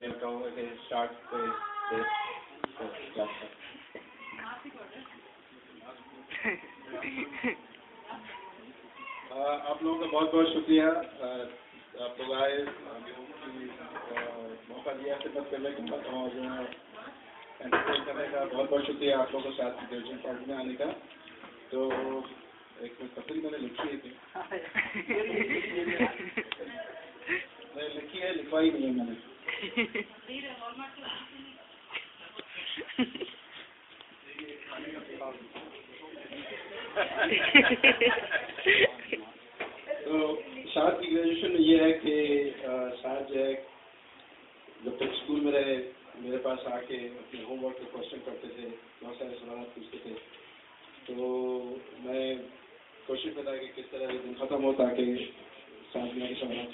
मैं कहूँगा कि स्टार्ट कोई क्लास का। आप लोगों का बहुत बहुत शुक्रिया। आप लोग आए, मौका दिया खिदमत करने का और एंटरटेन करने का बहुत बहुत शुक्रिया आप लोगों को साथ ग्रेजुएशन पार्टी में आने का। तो एक तकरीर मैंने लिखी है थी, लिखी है, लिखवाई नहीं है मैंने। तो शाद की ग्रेजुएशन में ये है कि शाद जो है जब तक स्कूल में रहे मेरे पास आके अपने होमवर्क के क्वेश्चन करते थे, बहुत सारे सवाल पूछते थे। तो मैं कोशिश करता कि किस तरह दिन खत्म हो ताकि शाद में सवाल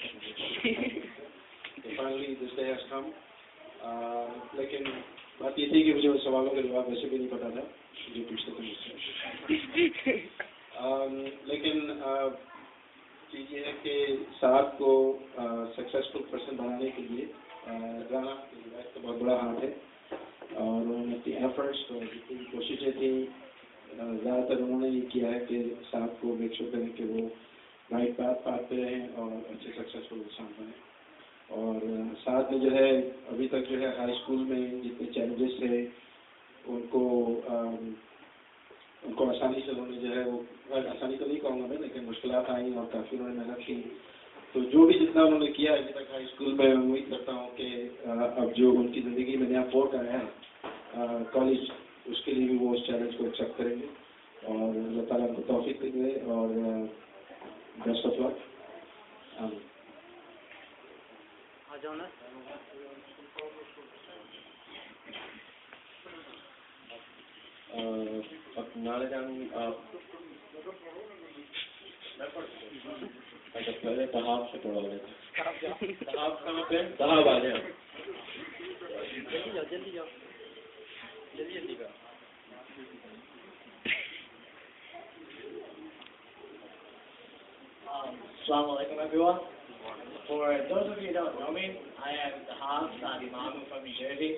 तो finally this day has come. लेकिन बात ये थी कि मुझे उन सवालों के जवाब वैसे भी नहीं पता था जो पूछते थे मुझसे। लेकिन चीज़ ये है कि साहब को सक्सेसफुल पर्सन बनाने के लिए गाना तो बहुत बड़ा हाथ है और उन्होंने अपनी एफर्ट्स और जितनी कोशिशें थी ज़्यादातर उन्होंने ये किया है कि साहब को मेक श्योर करें कि वो राइट पाथ पे रहें और अच्छे सक्सेसफुल इंसान बने। और साथ में जो है अभी तक जो है हाई स्कूल में जितने चैलेंजेस थे उनको आसानी से उन्होंने जो है वो आसानी तो नहीं कहूँगा मैं, लेकिन मुश्किलात आई और काफ़ी उन्होंने मेहनत की। तो जो भी जितना उन्होंने किया अभी तक हाई स्कूल में, उम्मीद करता हूँ कि अब जो उनकी ज़िंदगी में नया फोर्क आया है कॉलेज, उसके लिए भी वो उस चैलेंज को एक्सेप्ट करेंगे और अल्लाह ताला उनको तौफीक देंगे और बेस्ट ऑफ लक। अब नाले जान अच्छा पहले तहाब से पढ़ा रहे थे। तहाब कहाँ पे? तहाब आ जाए। जल्दी जाओ जल्दी का। Assalamu alaikum everyone. For those of you who don't know me, I am Tahab Saad Imam from New Jersey.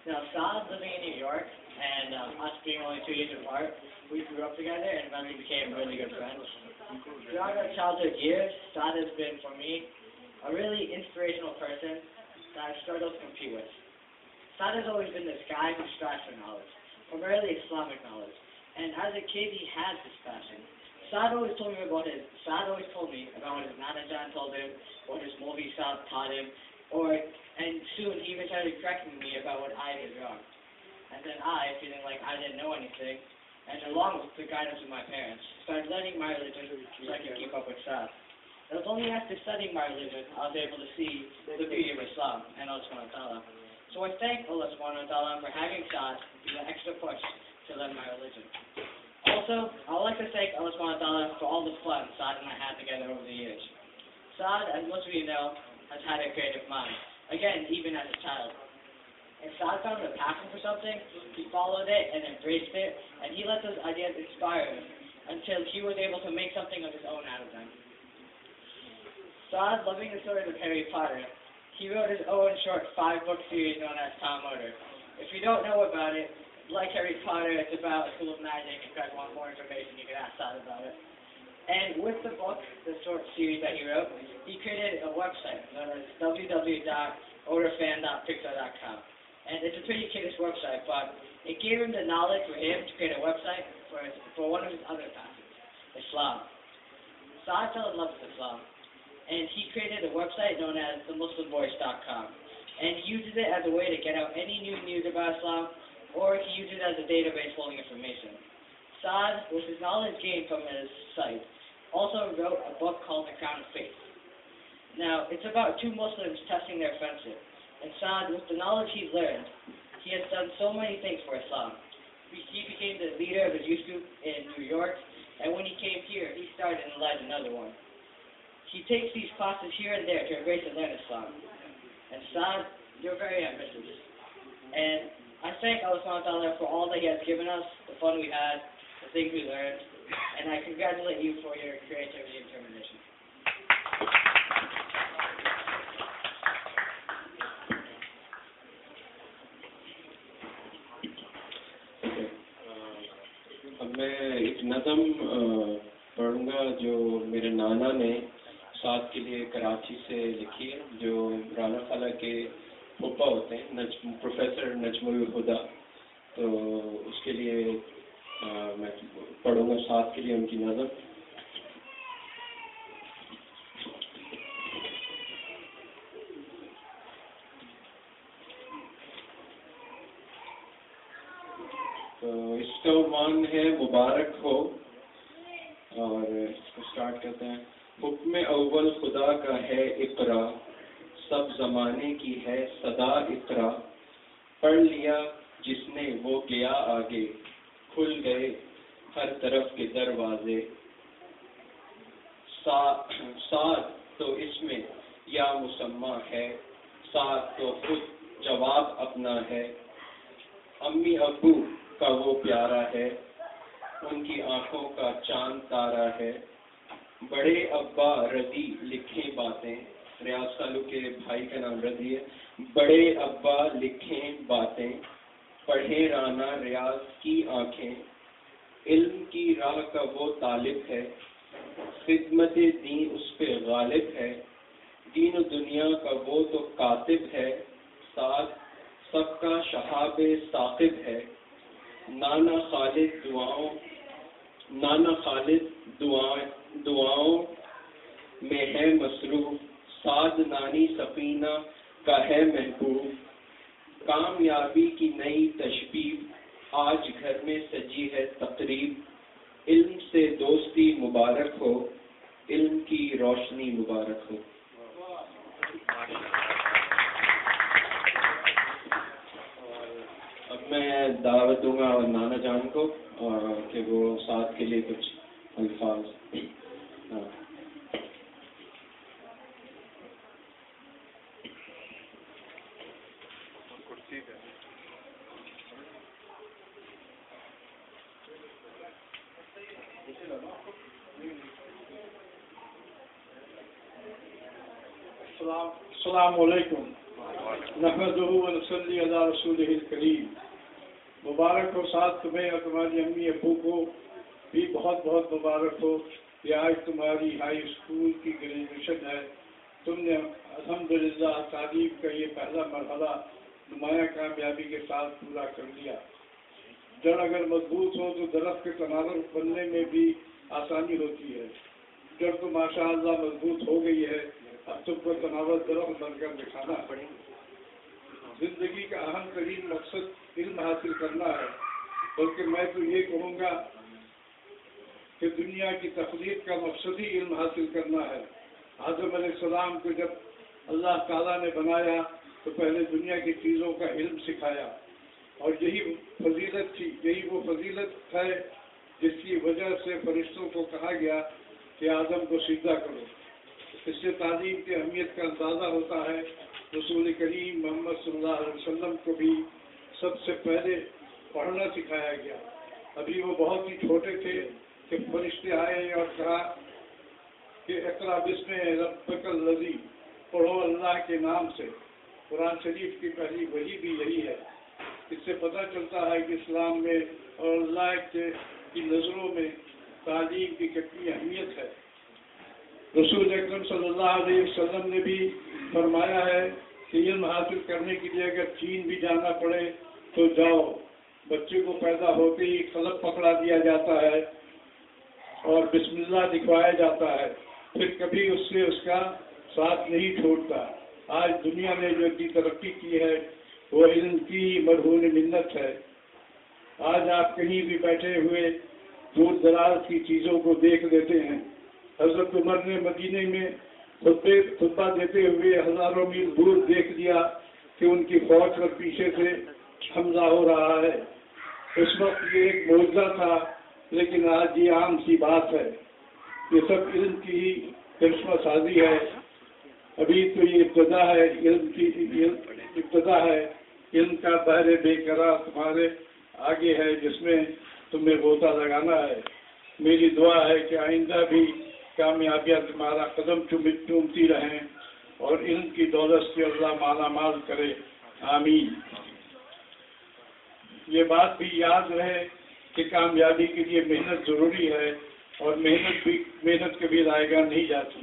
Now Saad living in New York and us being only 2 years apart, we grew up together and eventually became really good friends. Throughout our childhood years, Saad has been for me a really inspirational person that I've struggled to compete with. Saad has always been this guy who strives for knowledge, primarily Islamic knowledge, and as a kid he had this passion. Saad always told me about what his Nana Jan told him, what his movie Saad taught him, and soon he even started correcting me about what I did wrong. And then I, feeling like I didn't know anything, and along with the guidance of my parents, started learning my religion so I could keep up with Saad. It was only after studying my religion I was able to see the beauty of Islam and Allah subhanahu wa ta'ala. So I thank Allah subhanahu wa ta'ala for having Saad do the extra push to learn my religion. Also, I would like to thank Allah subhanahu wa ta'ala for all the fun Saad and I had together over the years. Saad, as most of you know, has had a creative mind, again, even as a child. If Saad found a passion for something, he followed it and embraced it, and he let those ideas inspire him until he was able to make something of his own out of them. Saad, loving the stories of Harry Potter, he wrote his own short 5-book series known as Tom Motor. If you don't know about it, like Harry Potter, it's about a school of magic. If you guys want more information, you can ask Saad about it. And with the book, the short series that he wrote, he created a website known as www.orderfan.pixar.com. And it's a pretty kiddish website, but it gave him the knowledge for him to create a website for one of his other passions, Islam. Saad fell in love with Islam, and he created a website known as themuslimvoice.com. And he uses it as a way to get out any new news about Islam, or he uses it as a database holding information. Saad, with his knowledge gained from his site, also wrote a book called The Crown of Faith. Now, it's about two Muslims testing their friendship. And Saad, with the knowledge he's learned, he has done so many things for Islam. He became the leader of a youth group in New York, and when he came here, he started and led another one. He takes these classes here and there to embrace and learn Islam. And Saad, you're very ambitious. And I thank Allah subhanahu wa ta'ala for all that He has given us, the fun we had, the things we learned, and I congratulate you for your creativity and determination. میں ایک نظم پڑھوں گا جو میرے نانا نے سعد کے لیے کراچی سے لکھی ہے، جو رانا خالہ کے پھوپھا ہوتے ہیں، پروفیسر نجم الہدا. تو اس کے لیے میں پڑھوں گا سعد کے لیے ان کی نظم. تو اس کا عنوان ہے مبارک ہو، اور اس کو اسٹارٹ کرتے ہیں. حکم اول خدا کا ہے اقرا، سب زمانے کی ہے صدا اقرا. پڑھ لیا جس نے وہ گیا آگے، کھل گئے ہر طرف کے دروازے. سعد تو اس میں یا مسمہ ہے، سعد تو خود جواب اپنا ہے. امی ابو کا وہ پیارا ہے، ان کی آنکھوں کا چاند تارا ہے. بڑے ابا رضی لکھیں باتیں، ریاض سالو کے بھائی کا نام رضی ہے. بڑے ابا لکھیں باتیں، پڑھے رانا ریاض کی آنکھیں. علم کی راہ کا وہ طالب ہے، خدمت دین اس پہ غالب ہے. دین و دنیا کا وہ تو کاتب ہے، ساتھ سب کا شہاب ثاقب ہے. نانا خالد دعاؤں میں ہے مصروف، سعد نانی سفینہ کا ہے محبوب. کامیابی کی نئی تشبیب، آج گھر میں سجی ہے تقریب. علم سے دوستی مبارک ہو، علم کی روشنی مبارک ہو. اب میں دعوت دوں گا نانا جان کو کہ وہ ساتھ کے لیے کچھ الفاظ. السلام علیکم. نحمدہ و نصلی علی رسولہ الکریم. مبارک ہو سعد تمہیں اور تمہاری امی ابو کو بھی بہت بہت مبارک ہو کہ آج تمہاری ہائی اسکول کی گریجویشن ہے. تم نے الحمدللہ تعلیم کا یہ پہلا مرحلہ نمایاں کامیابی کے ساتھ پورا کر لیا. جڑ اگر مضبوط ہو تو درخت کے تناظر بننے میں بھی آسانی ہوتی ہے. جڑ تو ماشاء اللہ مضبوط ہو گئی ہے، اب تم کو تناظر درخت بن کر دکھانا پڑے. زندگی کا اہم ترین مقصد علم حاصل کرنا ہے، بلکہ میں تو یہ کہوں گا کہ دنیا کی تخلیق کا مقصد ہی علم حاصل کرنا ہے. آدم علیہ السلام کو جب اللہ تعالیٰ نے بنایا تو پہلے دنیا کی چیزوں کا علم سکھایا، اور یہی فضیلت تھی، یہی وہ فضیلت ہے جس کی وجہ سے فرشتوں کو کہا گیا کہ آدم کو سجدہ کرو. اس سے تعلیم کی اہمیت کا اندازہ ہوتا ہے. رسول کریم محمد صلی اللہ علیہ وسلم کو بھی سب سے پہلے پڑھنا سکھایا گیا. ابھی وہ بہت ہی چھوٹے تھے کہ فرشتے آئے اور کہا کہ اقرا بسم ربک الذی، پڑھو اللہ کے نام سے. قرآن شریف کی پہلی وحی بھی یہی ہے. اس سے پتہ چلتا ہے کہ اسلام میں اور اللہ کی نظروں میں تعلیم کی کتنی اہمیت ہے. رسول اکرم صلی اللہ علیہ وسلم نے بھی فرمایا ہے کہ علم حاصل کرنے کے لیے اگر چین بھی جانا پڑے تو جاؤ. بچے کو پیدا ہوتے ہی قلم پکڑا دیا جاتا ہے اور بسم اللہ لکھوایا جاتا ہے، پھر کبھی اس سے اس کا ساتھ نہیں چھوڑتا. آج دنیا نے جو اتنی ترقی کی ہے وہ علم کی مرہون منت ہے. آج آپ کہیں بھی بیٹھے ہوئے دور دراز کی چیزوں کو دیکھ لیتے ہیں. حضرت عمر نے مدینے میں خطبہ دیتے ہوئے ہزاروں میل دور دیکھ لیا کہ ان کی فوج پر پیچھے سے حملہ ہو رہا ہے. اس وقت یہ ایک معجزہ تھا، لیکن آج یہ عام سی بات ہے. یہ سب علم کی ہی کرشمہ سازی ہے. ابھی تو یہ ابتدا ہے، علم کی ابتدا ہے. علم کا بحر بے قرار تمہارے آگے ہے جس میں تمہیں غوطہ لگانا ہے. میری دعا ہے کہ آئندہ بھی کامیابیاں تمہارا قدم چومتی رہیں اور علم کی دولت سے اللہ مالا مال کرے. آمین. یہ بات بھی یاد رہے कि कामयाबी के लिए मेहनत ज़रूरी है और मेहनत कभी ज़ायगा नहीं जाती।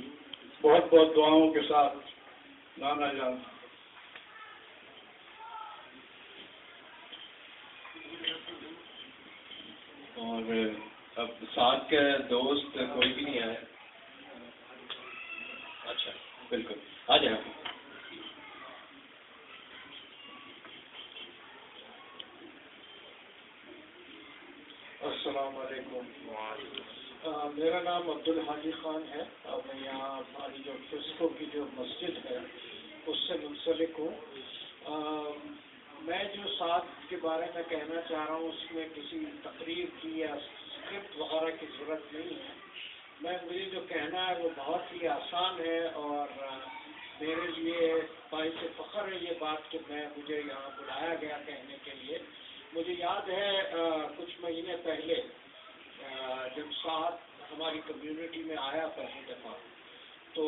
बहुत बहुत दुआओं के साथ नाना जान। और अब साथ के दोस्त कोई भी नहीं आया? अच्छा, बिल्कुल आ जाए। अस्सलाम वालेकुम। मेरा नाम अब्दुल हाजी खान है और मैं यहाँ हमारी जो फिस्को की जो मस्जिद है उससे मुंसलिक हूँ। मैं जो साथ के बारे में कहना चाह रहा हूँ उसमें किसी तकरीर की या स्क्रिप्ट वगैरह की ज़रूरत नहीं है। मुझे जो कहना है वो बहुत ही आसान है और मेरे लिए बाइस फ़ख्र है ये बात कि मुझे यहाँ बुलाया गया कहने के लिए। मुझे याद है कुछ महीने पहले जब साथ हमारी कम्युनिटी में आया पहली दफ़ा, तो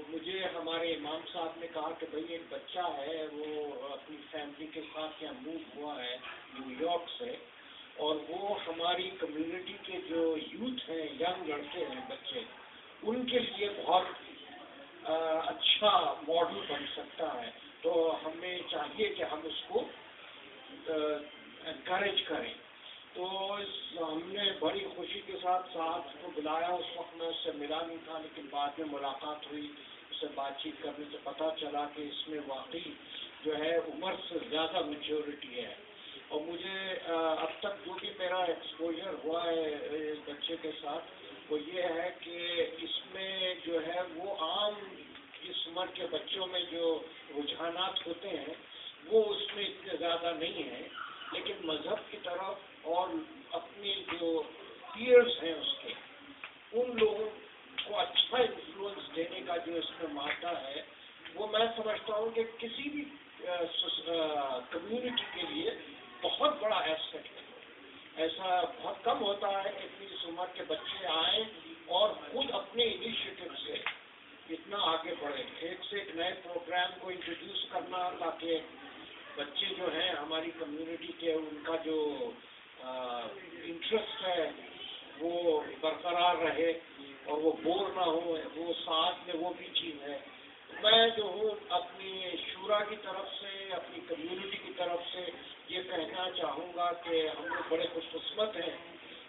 मुझे हमारे इमाम साहब ने कहा कि भाई एक बच्चा है वो अपनी फैमिली के साथ यहाँ मूव हुआ है न्यूयॉर्क से, और वो हमारी कम्युनिटी के जो यूथ हैं, यंग लड़के हैं, बच्चे, उनके लिए बहुत अच्छा मॉडल बन सकता है। तो हमें चाहिए कि हम उसको एनकरेज करें। तो हमने बड़ी खुशी के साथ को बुलाया। उस वक्त मैं उससे मिला नहीं था, लेकिन बाद में मुलाकात हुई, उससे बातचीत करने से पता चला कि इसमें वाकई जो है उम्र से ज़्यादा मैच्योरिटी है। और मुझे अब तक जो भी मेरा एक्सपोजर हुआ है इस बच्चे के साथ, वो ये है कि इसमें जो है वो आम इस उम्र के बच्चों में जो रुझानात होते हैं वो उसमें इतने ज़्यादा नहीं है, लेकिन मज़हब की तरफ और अपने जो पीयर्स हैं उसके, उन लोगों को अच्छा इन्फ्लुएंस देने का जो इसमें मादा है, वो मैं समझता हूँ कि किसी भी कम्युनिटी के लिए बहुत बड़ा एस्पेक्ट है। ऐसा बहुत कम होता है कि इतनी इस उम्र के बच्चे आए और खुद अपने इनिशिएटिव से इतना आगे बढ़े, एक से एक नए प्रोग्राम को इंट्रोड्यूस करना, ताकि बच्चे जो हैं हमारी कम्युनिटी के, उनका जो इंटरेस्ट है वो बरकरार रहे और वो बोर ना हो, वो साथ में वो भी चीज़ है। मैं जो हूँ अपनी शूरा की तरफ से, अपनी कम्युनिटी की तरफ से ये कहना चाहूँगा कि हम लोग बड़े खुशकिस्मत हैं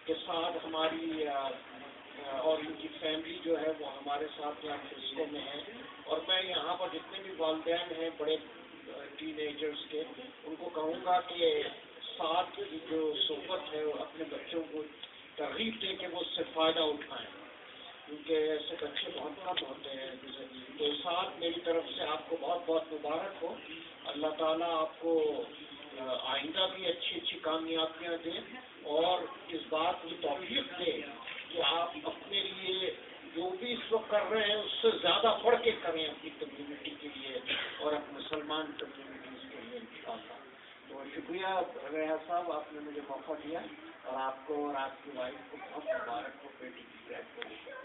कि साथ हमारी और इनकी फैमिली जो है वो हमारे साथ यहाँ फिस्को में है। और मैं यहाँ पर जितने भी वालिदैन हैं बड़े टीनेजर्स के, उनको कहूँगा कि साथ की जो सोबत है वो अपने बच्चों को तरगीब दे के वो उससे फ़ायदा उठाएं, क्योंकि ऐसे बच्चे बहुत कम होते हैं। तो साथ मेरी तरफ से आपको बहुत बहुत मुबारक हो। अल्लाह ताला आपको आइंदा भी अच्छी अच्छी कामयाबियाँ दें और इस बात की तौफीक दे कि आप अपने लिए जो भी इस वक्त कर रहे हैं उससे ज़्यादा बढ़ के करें अपनी कम्युनिटी के लिए और अपने मुसलमान कम्युनिटीज़ के लिए इंशाअल्लाह। तो शुक्रिया रेहा साहब, आपने मुझे मौका दिया, और आपको और आपकी वाइफ को बहुत मुबारक हो बेटी की ग्रैड को लेकर।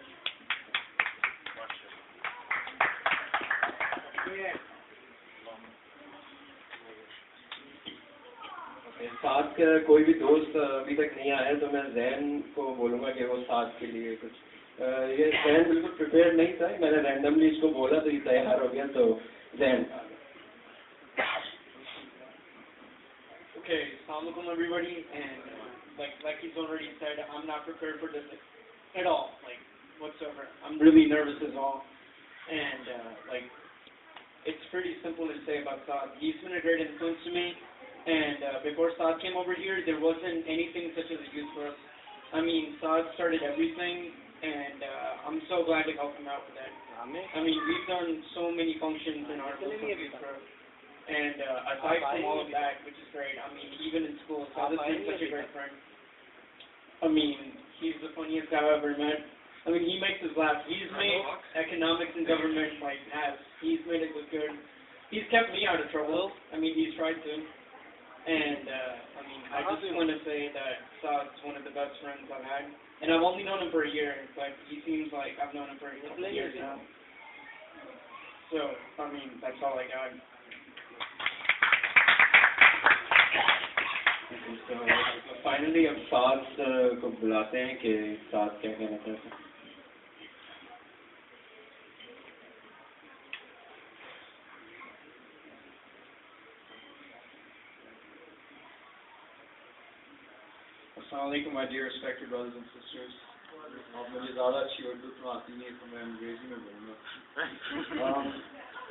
साथ का कोई भी दोस्त अभी तक नहीं आया, तो मैं जैन को बोलूँगा कि वो साथ के लिए कुछ ये जैन बिल्कुल प्रिपेयर नहीं था, मैंने रैंडमली इसको बोला तो ये तैयार हो गया। तो Jain. Okay, assalamualaikum everybody, and like he's already said, I'm not prepared for this at all, like whatsoever. I'm really nervous as all, and it's pretty simple to say about Saad. He's been a great influence to me, and before Saad came over here, there wasn't anything such as a youth for us. I mean, Saad started everything, and I'm so glad to help him out with that. I mean, we've done so many functions in our youth group. And aside from all of that, which is great, I mean, even in school, Saad has been such a great friend. I mean, he's the funniest guy I've ever met. I mean, he makes us laugh. He's made economics and government he's made it look good. He's kept me out of trouble. I mean, he's tried to. And, I mean, I just want to say that Saad's one of the best friends I've had. And I've only known him for a year, but he seems like I've known him for a couple of years now. So, I mean, that's all I got. So, finally अब साथ को बुलाते हैं कि साथ क्या कहना चाहते हैं. Assalamu alaikum, my dear respected brothers and sisters. आप मुझे ज़्यादा अच्छी उर्दू तो आती नहीं है तो मैं अंग्रेजी में बोलूँगा.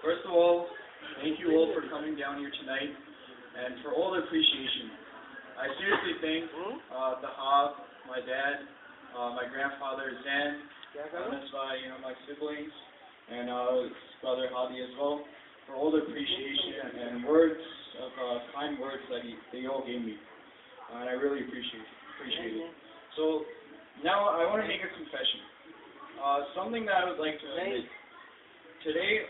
First of all, thank you all for coming down here tonight and for all the appreciation. I seriously thank the Hab, my dad, my grandfather Zan, that's my siblings, and his brother Hadi as well, for all the appreciation and words of kind words that they all gave me, and I really appreciate it. So now I want to make a confession, something that I would like to admit. Today,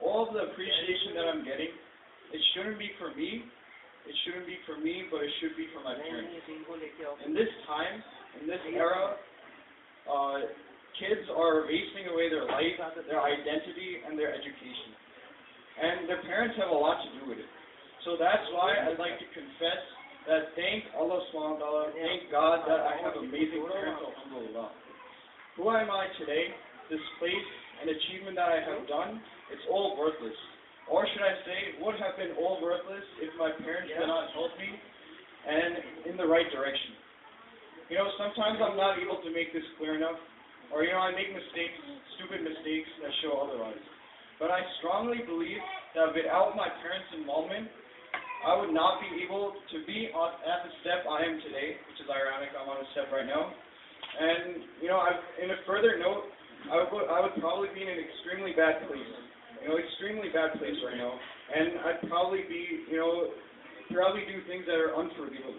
all of the appreciation that I'm getting, it shouldn't be for me. It shouldn't be for me, but it should be for my parents. In this time, in this era, kids are wasting away their life, their identity, and their education. And their parents have a lot to do with it. So that's why I'd like to confess that thank Allah subhanahu wa ta'ala, thank God that I have amazing parents, alhamdulillah. Who am I today? This place and achievement that I have done, it's all worthless. Or should I say, it would have been all worthless if my parents did not help me and in the right direction. Sometimes I'm not able to make this clear enough, or I make mistakes, stupid mistakes that show otherwise. But I strongly believe that without my parents' involvement, I would not be able to be at the step I am today, which is ironic, I'm on a step right now. And, in a further note, I would probably be in an extremely bad place. Extremely bad place right now. And I'd probably be, probably do things that are unforgivable.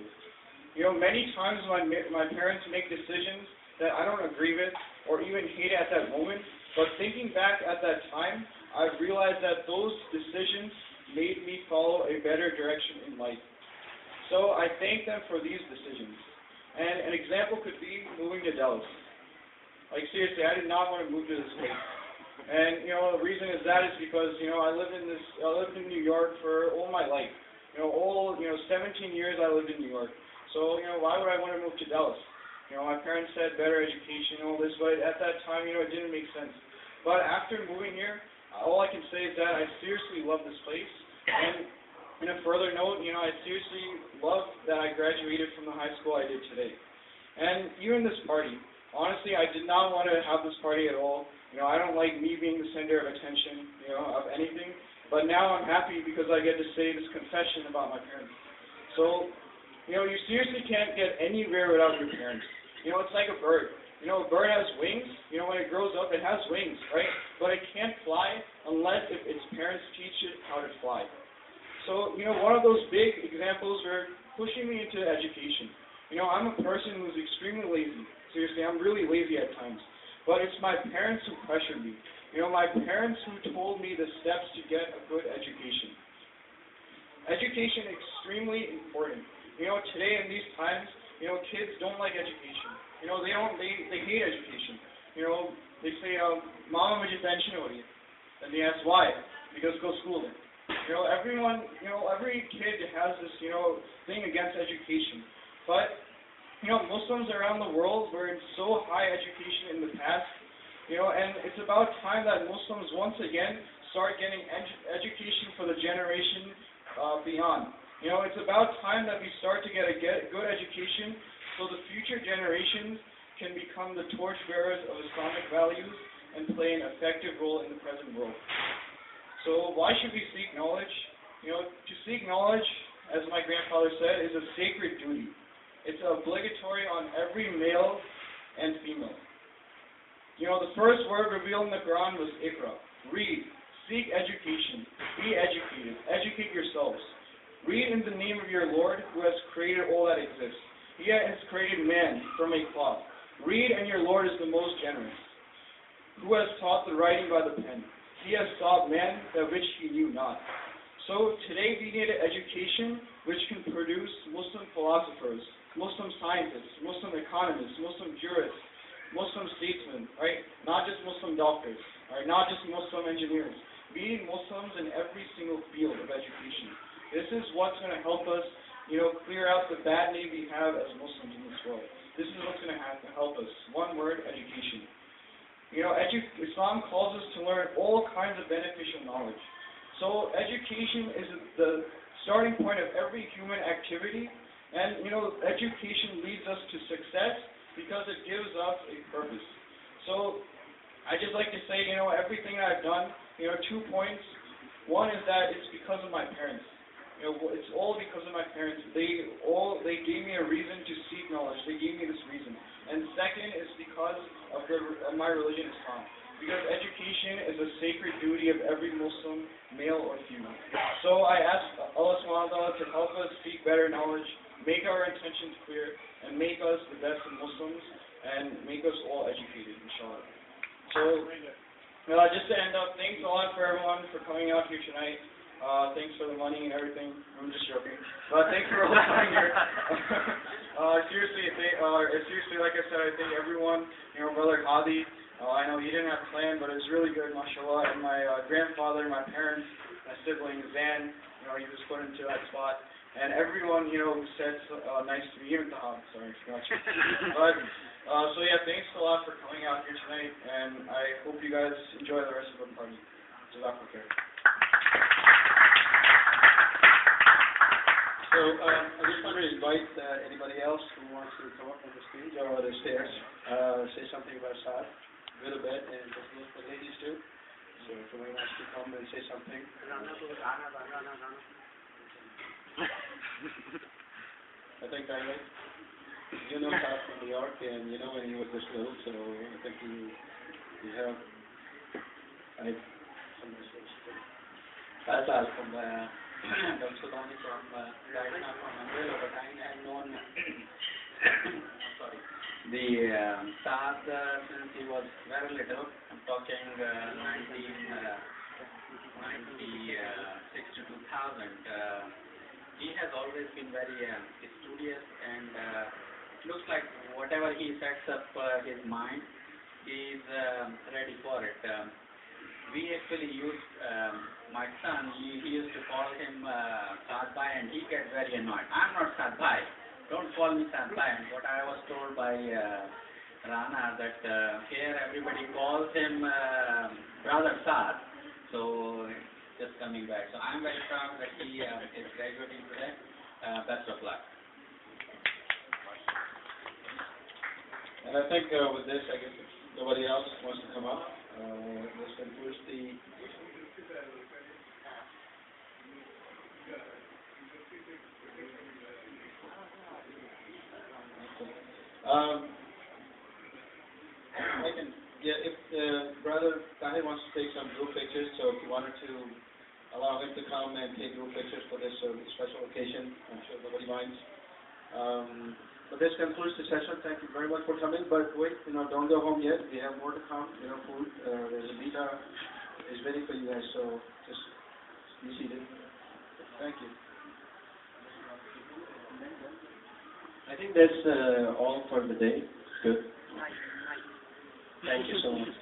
Many times my parents make decisions that I don't agree with or even hate at that moment, but thinking back at that time, I've realized that those decisions made me follow a better direction in life. So I thank them for these decisions. And an example could be moving to Dallas. Like seriously, I did not want to move to this place. And the reason is because I lived in New York for all my life. 17 years I lived in New York. So why would I want to move to Dallas? My parents said better education and all this, but at that time it didn't make sense. But after moving here, all I can say is that I seriously love this place. And in a further note, I seriously love that I graduated from the high school I did today. And even this party, honestly, I did not want to have this party at all. I don't like me being the center of attention, of anything. But now I'm happy because I get to say this confession about my parents. So, you seriously can't get anywhere without your parents. It's like a bird. A bird has wings. When it grows up, it has wings, right? But it can't fly unless if its parents teach it how to fly. So, one of those big examples were pushing me into education. I'm a person who's extremely lazy. Seriously, I'm really lazy at times. But it's my parents who pressured me. My parents who told me the steps to get a good education. Education is extremely important. Today in these times, kids don't like education. They hate education. They say, Mama mujhe tension ho rahi hai. And they ask why? Because go schooling. Every kid has this, thing against education. But Muslims around the world were in so high education in the past, and it's about time that Muslims once again start getting education for the generation beyond. It's about time that we start to get a good education so the future generations can become the torchbearers of Islamic values and play an effective role in the present world. So why should we seek knowledge? To seek knowledge, as my grandfather said, is a sacred duty. It's obligatory on every male and female. The first word revealed in the Quran was Iqra. Read, seek education, be educated, educate yourselves. Read in the name of your Lord who has created all that exists. He has created man from a cloth. Read, and your Lord is the most generous, who has taught the writing by the pen. He has taught man that which he knew not. So today we need an education which can produce Muslim philosophers, Muslim scientists, Muslim economists, Muslim jurists, Muslim statesmen, right? Not just Muslim doctors, right? Not just Muslim engineers. We need Muslims in every single field of education. This is what's going to help us clear out the bad name we have as Muslims in this world. This is what's going to help us. One word: education. Islam calls us to learn all kinds of beneficial knowledge. So education is the starting point of every human activity, and education leads us to success because it gives us a purpose. So I just like to say, everything I've done, 2 points. One is that it's because of my parents. It's all because of my parents. They gave me a reason to seek knowledge. They gave me this reason. And second is because of my religion, Islam. Because education is a sacred duty of every Muslim, male or female. So I ask Allah subhanahu wa ta'ala to help us seek better knowledge, make our intentions clear, and make us the best of Muslims, and make us all educated, inshallah. So, just to end up, thanks a lot for everyone for coming out here tonight. Thanks for the money and everything. I'm just joking. But thanks for all coming here. Seriously, like I said, I think everyone, Brother Hadi, I know he didn't have a plan, but it was really good, mashallah. And my grandfather, my parents, my sibling, Zan, he was put into that spot. And everyone, who said nice to me, even Tahab, sorry, I forgot you. But, thanks a lot for coming out here tonight, and I hope you guys enjoy the rest of the party. Jazakallah. So I just want to invite anybody else who wants to come up on the stage or the stairs, say something about Saad, a little bit, and just look for ladies too. So if somebody wants to come and say something. I think you know Saad from New York, and when he was this little, so I think you have. That's all from Sudani from Diana from Umbrella, but I had known the Saad since he was very little. I'm talking 1996 to 2000. He has always been very studious, and it looks like whatever he sets up his mind, he's ready for it. We actually used, my son, he used to call him Saad Bhai, and he gets very annoyed. I'm not Saad Bhai. Don't call me Saad Bhai. And what I was told by Rana that here everybody calls him Brother Saad. So just coming back. So I'm very proud that he is graduating today. Best of luck. And I think with this, I guess if nobody else wants to come up, this concludes the. I can, if Brother Tahir wants to take some group pictures, so if you wanted to allow him to come and take group pictures for this special occasion, I'm sure nobody minds. But this concludes the session. Thank you very much for coming. But wait, don't go home yet. We have more to come. Food. There's a pizza is waiting for you guys. So just be seated. Thank you. I think that's all for the day. Good. Thank you so much.